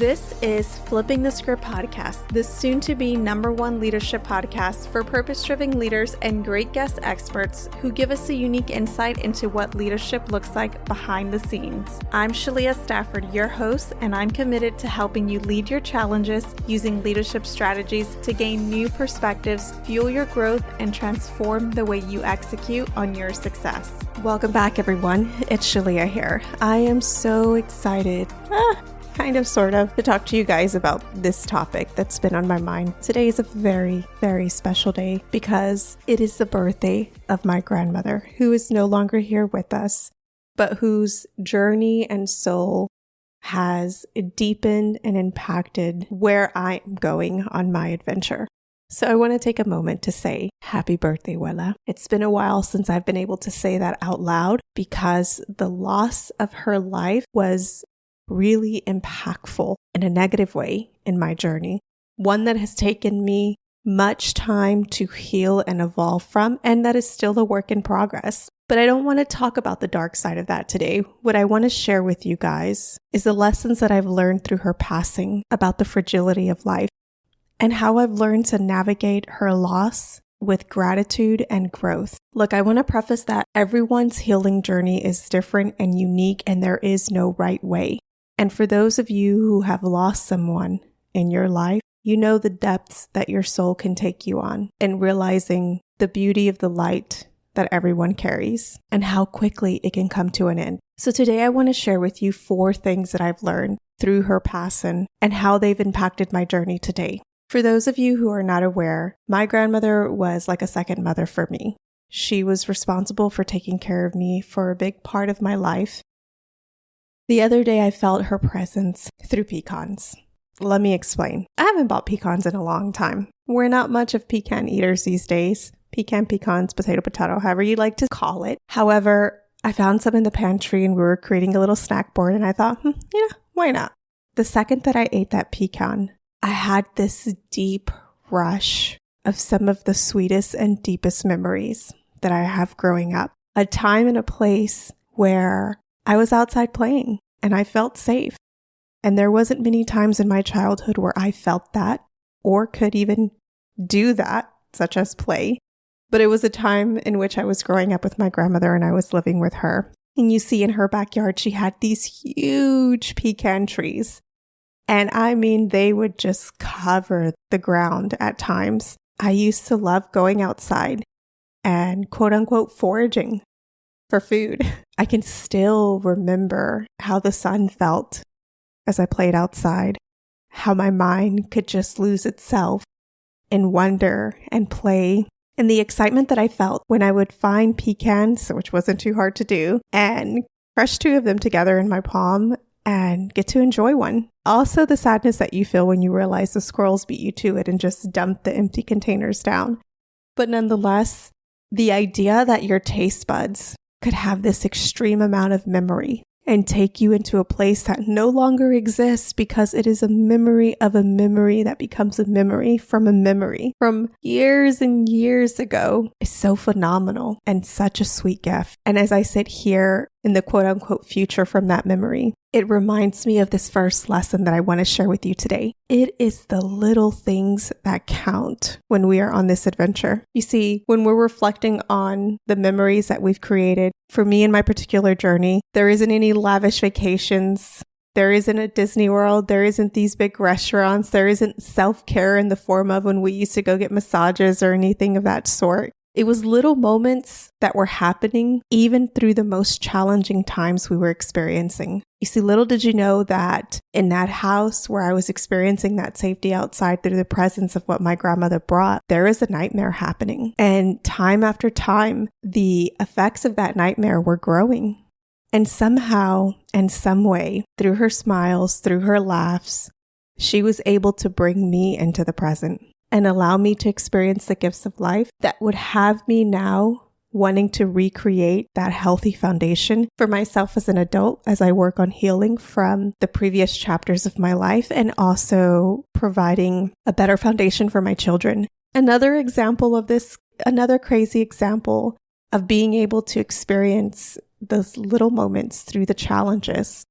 This is Flipping the Script Podcast, the soon-to-be #1 leadership podcast for purpose-driven leaders and great guest experts who give us a unique insight into what leadership looks like behind the scenes. I'm Shalia Stafford, your host, and I'm committed to helping you lead your challenges using leadership strategies to gain new perspectives, fuel your growth, and transform the way you execute on your success. Welcome back, everyone. It's Shalia here. I am so excited. Sort of, to talk to you guys about this topic that's been on my mind. Today is a very, very special day because it is the birthday of my grandmother, who is no longer here with us, but whose journey and soul has deepened and impacted where I am going on my adventure. So I want to take a moment to say happy birthday, Wella. It's been a while since I've been able to say that out loud because the loss of her life was really impactful in a negative way in my journey, one that has taken me much time to heal and evolve from, and that is still a work in progress. But I don't want to talk about the dark side of that today. What I want to share with you guys is the lessons that I've learned through her passing about the fragility of life and how I've learned to navigate her loss with gratitude and growth. Look, I want to preface that everyone's healing journey is different and unique, and there is no right way. And for those of you who have lost someone in your life, you know the depths that your soul can take you on, and realizing the beauty of the light that everyone carries and how quickly it can come to an end. So today I want to share with you 4 things that I've learned through her passing and how they've impacted my journey today. For those of you who are not aware, my grandmother was like a second mother for me. She was responsible for taking care of me for a big part of my life. The other day, I felt her presence through pecans. Let me explain. I haven't bought pecans in a long time. We're not much of pecan eaters these days. Pecans, potato, however you like to call it. However, I found some in the pantry and we were creating a little snack board and I thought, why not? The second that I ate that pecan, I had this deep rush of some of the sweetest and deepest memories that I have growing up. A time and a place where I was outside playing and I felt safe. And there wasn't many times in my childhood where I felt that or could even do that, such as play. But it was a time in which I was growing up with my grandmother and I was living with her. And you see in her backyard, she had these huge pecan trees. And I mean, they would just cover the ground at times. I used to love going outside and quote unquote foraging for food. I can still remember how the sun felt as I played outside, how my mind could just lose itself in wonder and play, and the excitement that I felt when I would find pecans, which wasn't too hard to do, and crush 2 of them together in my palm and get to enjoy one. Also, the sadness that you feel when you realize the squirrels beat you to it and just dump the empty containers down. But nonetheless, the idea that your taste buds could have this extreme amount of memory and take you into a place that no longer exists because it is a memory of a memory that becomes a memory from years and years ago is so phenomenal and such a sweet gift. And as I sit here in the quote unquote future from that memory, it reminds me of this first lesson that I want to share with you today. It is the little things that count when we are on this adventure. You see, when we're reflecting on the memories that we've created, for me in my particular journey, there isn't any lavish vacations. There isn't a Disney World. There isn't these big restaurants. There isn't self-care in the form of when we used to go get massages or anything of that sort. It was little moments that were happening even through the most challenging times we were experiencing. You see, little did you know that in that house where I was experiencing that safety outside through the presence of what my grandmother brought, there is a nightmare happening. And time after time, the effects of that nightmare were growing. And somehow, in some way, through her smiles, through her laughs, she was able to bring me into the present and allow me to experience the gifts of life that would have me now wanting to recreate that healthy foundation for myself as an adult as I work on healing from the previous chapters of my life and also providing a better foundation for my children. Another example of this, another crazy example of being able to experience those little moments through the challenges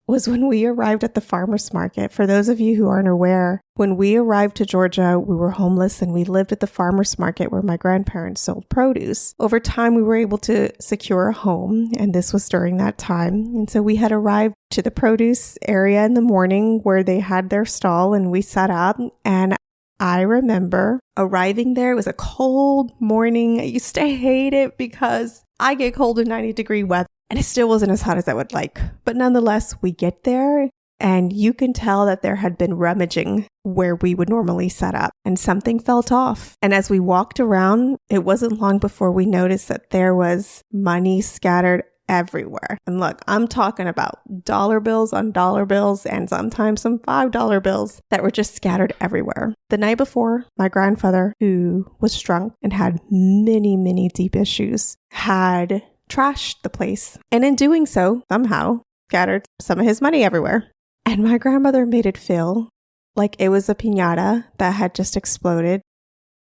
was when we arrived at the farmer's market. For those of you who aren't aware, when we arrived to Georgia, we were homeless and we lived at the farmer's market where my grandparents sold produce. Over time, we were able to secure a home, and this was during that time. And so we had arrived to the produce area in the morning where they had their stall, and we sat up. And I remember arriving there. It was a cold morning. I used to hate it because I get cold in 90-degree weather. And it still wasn't as hot as I would like. But nonetheless, we get there and you can tell that there had been rummaging where we would normally set up and something felt off. And as we walked around, it wasn't long before we noticed that there was money scattered everywhere. And look, I'm talking about dollar bills on dollar bills and sometimes some $5 bills that were just scattered everywhere. The night before, my grandfather, who was drunk and had many deep issues, had trashed the place, and in doing so, somehow scattered some of his money everywhere. And my grandmother made it feel like it was a piñata that had just exploded,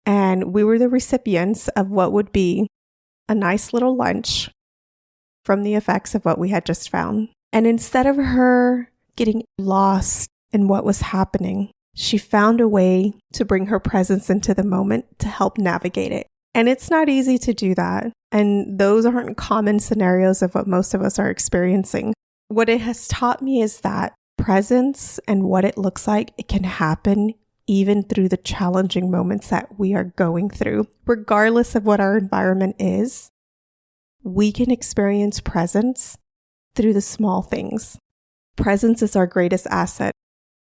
and we were the recipients of what would be a nice little lunch from the effects of what we had just found. And instead of her getting lost in what was happening, she found a way to bring her presence into the moment to help navigate it. And it's not easy to do that. And those aren't common scenarios of what most of us are experiencing. What it has taught me is that presence and what it looks like, it can happen even through the challenging moments that we are going through. Regardless of what our environment is, we can experience presence through the small things. Presence is our greatest asset.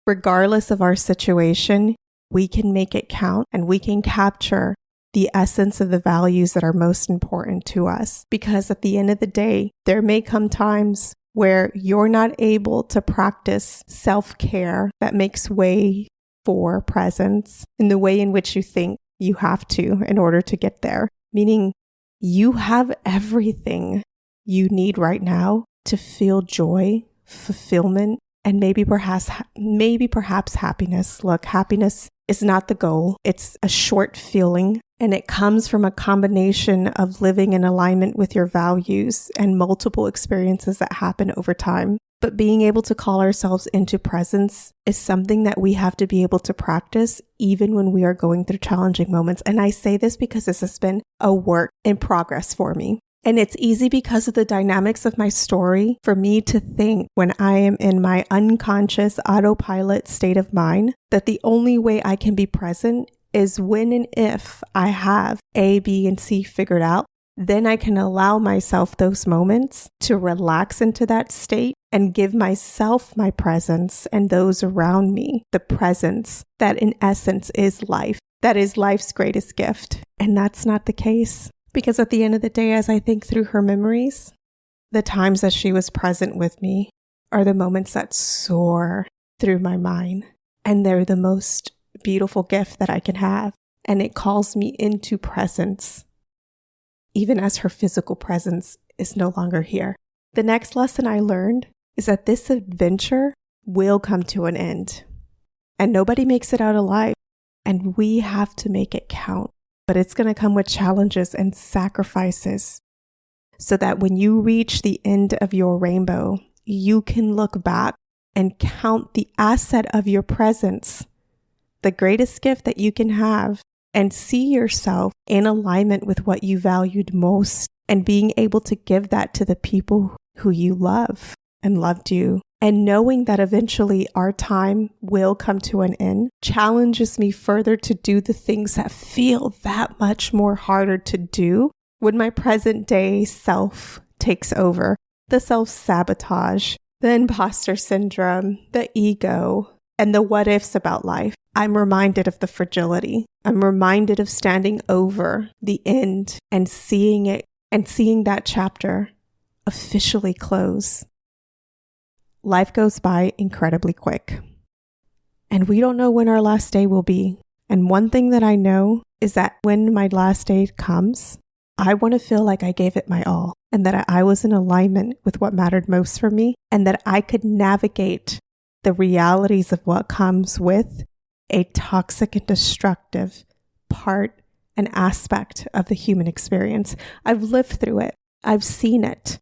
Regardless of our situation, we can make it count and we can capture the essence of the values that are most important to us. Because at the end of the day, there may come times where you're not able to practice self-care that makes way for presence in the way in which you think you have to in order to get there. Meaning you have everything you need right now to feel joy, fulfillment, and maybe perhaps happiness. Look, happiness is not the goal. It's a short feeling. And it comes from a combination of living in alignment with your values and multiple experiences that happen over time. But being able to call ourselves into presence is something that we have to be able to practice even when we are going through challenging moments. And I say this because this has been a work in progress for me. And it's easy because of the dynamics of my story for me to think when I am in my unconscious autopilot state of mind that the only way I can be present is when and if I have A, B, and C figured out. Then I can allow myself those moments to relax into that state and give myself my presence and those around me the presence that in essence is life. That is life's greatest gift. And that's not the case. Because at the end of the day, as I think through her memories, the times that she was present with me are the moments that soar through my mind. And they're the most beautiful gift that I can have. And it calls me into presence, even as her physical presence is no longer here. The next lesson I learned is that this adventure will come to an end. And nobody makes it out alive. And we have to make it count. But it's going to come with challenges and sacrifices so that when you reach the end of your rainbow, you can look back and count the asset of your presence, the greatest gift that you can have, and see yourself in alignment with what you valued most and being able to give that to the people who you love and loved you. And knowing that eventually our time will come to an end challenges me further to do the things that feel that much more harder to do when my present day self takes over. The self-sabotage, the imposter syndrome, the ego, and the what ifs about life. I'm reminded of the fragility. I'm reminded of standing over the end and seeing it and seeing that chapter officially close. Life goes by incredibly quick, and we don't know when our last day will be. And one thing that I know is that when my last day comes, I want to feel like I gave it my all and that I was in alignment with what mattered most for me and that I could navigate the realities of what comes with a toxic and destructive part and aspect of the human experience. I've lived through it. I've seen it.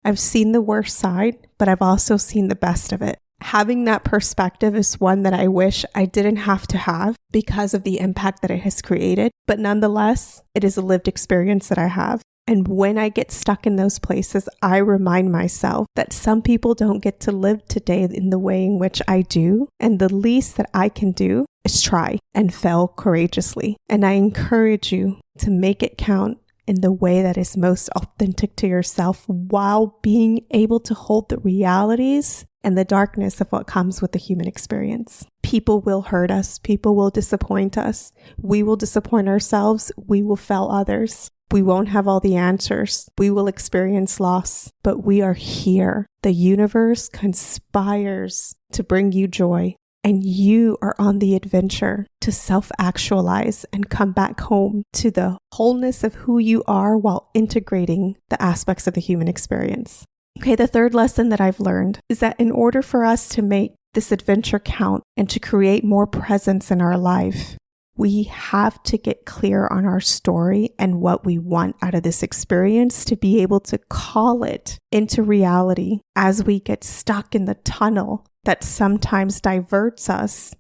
I've seen the worst side, but I've also seen the best of it. Having that perspective is one that I wish I didn't have to have because of the impact that it has created. But nonetheless, it is a lived experience that I have. And when I get stuck in those places, I remind myself that some people don't get to live today in the way in which I do. And the least that I can do is try and fail courageously. And I encourage you to make it count in the way that is most authentic to yourself while being able to hold the realities and the darkness of what comes with the human experience. People will hurt us. People will disappoint us. We will disappoint ourselves. We will fail others. We won't have all the answers. We will experience loss, but we are here. The universe conspires to bring you joy, and you are on the adventure to self-actualize and come back home to the wholeness of who you are while integrating the aspects of the human experience. Okay, the third lesson that I've learned is that in order for us to make this adventure count and to create more presence in our life, we have to get clear on our story and what we want out of this experience to be able to call it into reality as we get stuck in the tunnel that sometimes diverts us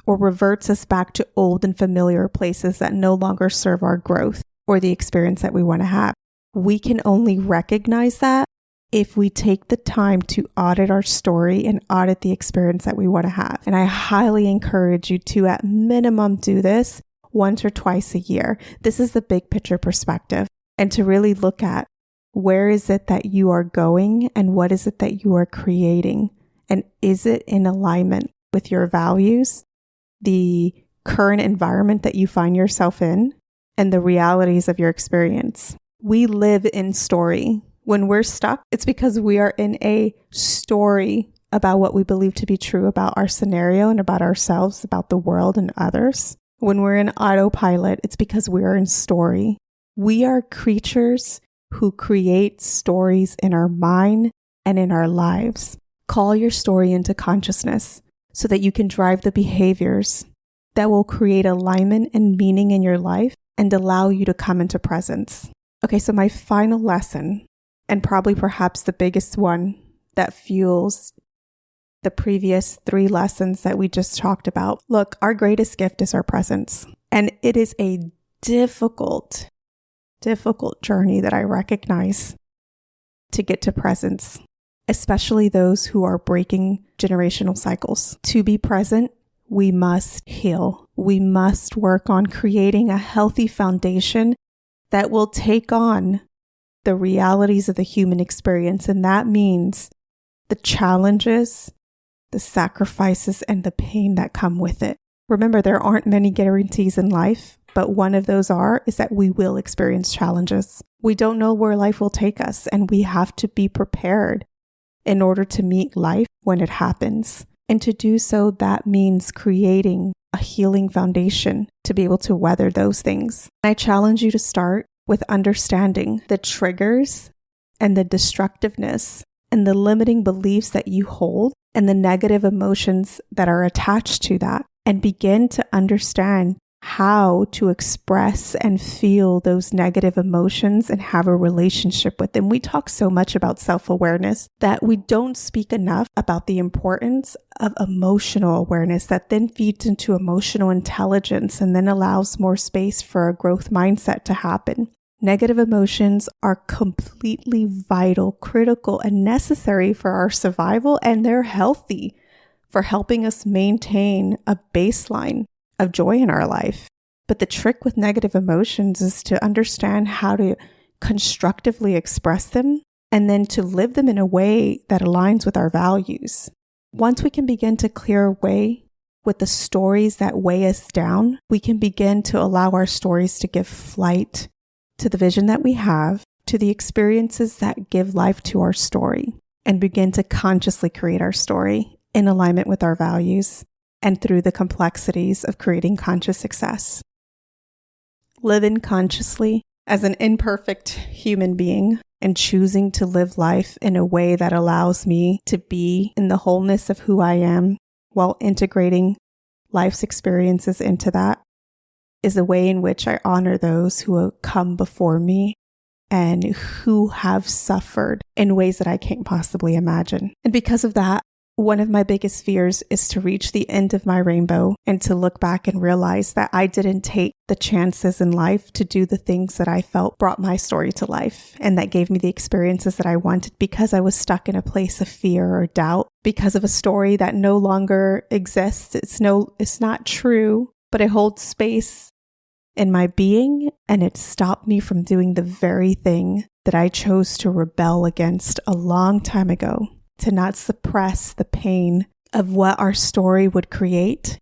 or reverts us back to old and familiar places that no longer serve our growth or the experience that we want to have. We can only recognize that if we take the time to audit our story and audit the experience that we want to have. And I highly encourage you to, at minimum, do this once or twice a year. This is the big picture perspective. And to really look at where is it that you are going and what is it that you are creating? And is it in alignment with your values, the current environment that you find yourself in, and the realities of your experience? We live in story. When we're stuck, it's because we are in a story about what we believe to be true about our scenario and about ourselves, about the world and others. When we're in autopilot, it's because we are in story. We are creatures who create stories in our mind and in our lives. Call your story into consciousness so that you can drive the behaviors that will create alignment and meaning in your life and allow you to come into presence. Okay, so my final lesson, and probably perhaps the biggest one that fuels the previous 3 lessons that we just talked about. Look, our greatest gift is our presence. And it is a difficult journey that I recognize to get to presence, especially those who are breaking generational cycles. To be present, we must heal. We must work on creating a healthy foundation that will take on the realities of the human experience. And that means the challenges, the sacrifices, and the pain that come with it. Remember, there aren't many guarantees in life, but one of those is that we will experience challenges. We don't know where life will take us, and we have to be prepared in order to meet life when it happens. And to do so, that means creating a healing foundation to be able to weather those things. I challenge you to start with understanding the triggers and the destructiveness and the limiting beliefs that you hold and the negative emotions that are attached to that, and begin to understand how to express and feel those negative emotions and have a relationship with them. We talk so much about self-awareness that we don't speak enough about the importance of emotional awareness that then feeds into emotional intelligence and then allows more space for a growth mindset to happen. Negative emotions are completely vital, critical, and necessary for our survival, and they're healthy for helping us maintain a baseline of joy in our life. But the trick with negative emotions is to understand how to constructively express them and then to live them in a way that aligns with our values. Once we can begin to clear away with the stories that weigh us down, we can begin to allow our stories to give flight to the vision that we have, to the experiences that give life to our story, and begin to consciously create our story in alignment with our values and through the complexities of creating conscious success. Living consciously as an imperfect human being and choosing to live life in a way that allows me to be in the wholeness of who I am while integrating life's experiences into that is a way in which I honor those who have come before me and who have suffered in ways that I can't possibly imagine. And because of that, one of my biggest fears is to reach the end of my rainbow and to look back and realize that I didn't take the chances in life to do the things that I felt brought my story to life and that gave me the experiences that I wanted because I was stuck in a place of fear or doubt because of a story that no longer exists. It's not true, but it holds space in my being, and it stopped me from doing the very thing that I chose to rebel against a long time ago. To not suppress the pain of what our story would create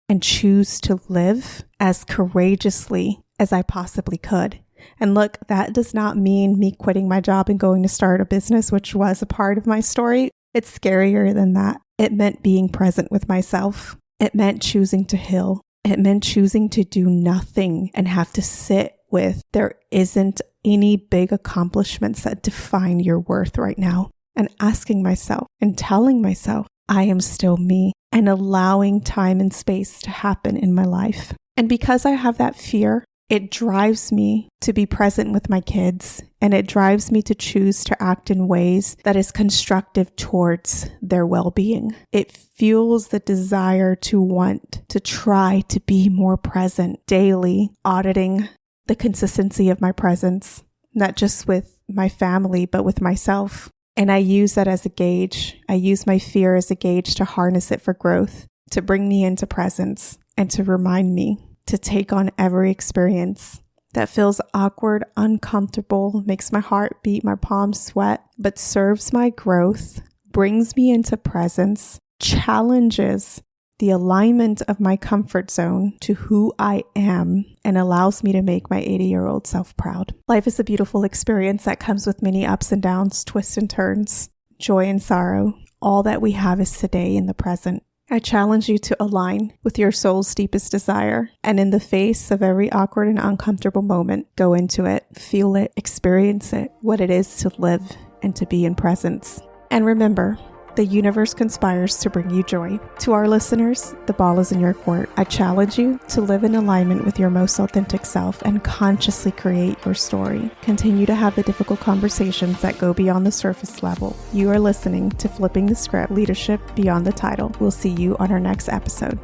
and choose to live as courageously as I possibly could. And look, that does not mean me quitting my job and going to start a business, which was a part of my story. It's scarier than that. It meant being present with myself. It meant choosing to heal. It meant choosing to do nothing and have to sit with there isn't any big accomplishments that define your worth right now. And asking myself and telling myself I am still me and allowing time and space to happen in my life. And because I have that fear, it drives me to be present with my kids, and it drives me to choose to act in ways that is constructive towards their well-being. It fuels the desire to want to try to be more present daily, auditing the consistency of my presence, not just with my family, but with myself. And I use that as a gauge. I use my fear as a gauge to harness it for growth, to bring me into presence, and to remind me to take on every experience that feels awkward, uncomfortable, makes my heart beat, my palms sweat, but serves my growth, brings me into presence, challenges the alignment of my comfort zone to who I am, and allows me to make my 80-year-old self proud. Life is a beautiful experience that comes with many ups and downs, twists and turns, joy and sorrow. All that we have is today in the present. I challenge you to align with your soul's deepest desire, and in the face of every awkward and uncomfortable moment, go into it, feel it, experience it, what it is to live and to be in presence. And remember, the universe conspires to bring you joy. To our listeners, the ball is in your court. I challenge you to live in alignment with your most authentic self and consciously create your story. Continue to have the difficult conversations that go beyond the surface level. You are listening to Flipping the Script, Leadership Beyond the Title. We'll see you on our next episode.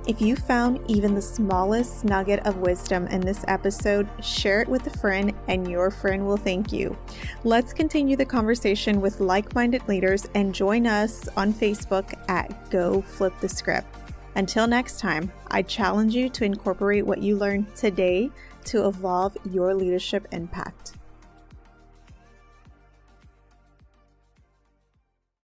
If you found even the smallest nugget of wisdom in this episode, share it with a friend and your friend will thank you. Let's continue the conversation with like-minded leaders and join us on Facebook at Go Flip the Script. Until next time, I challenge you to incorporate what you learned today to evolve your leadership impact.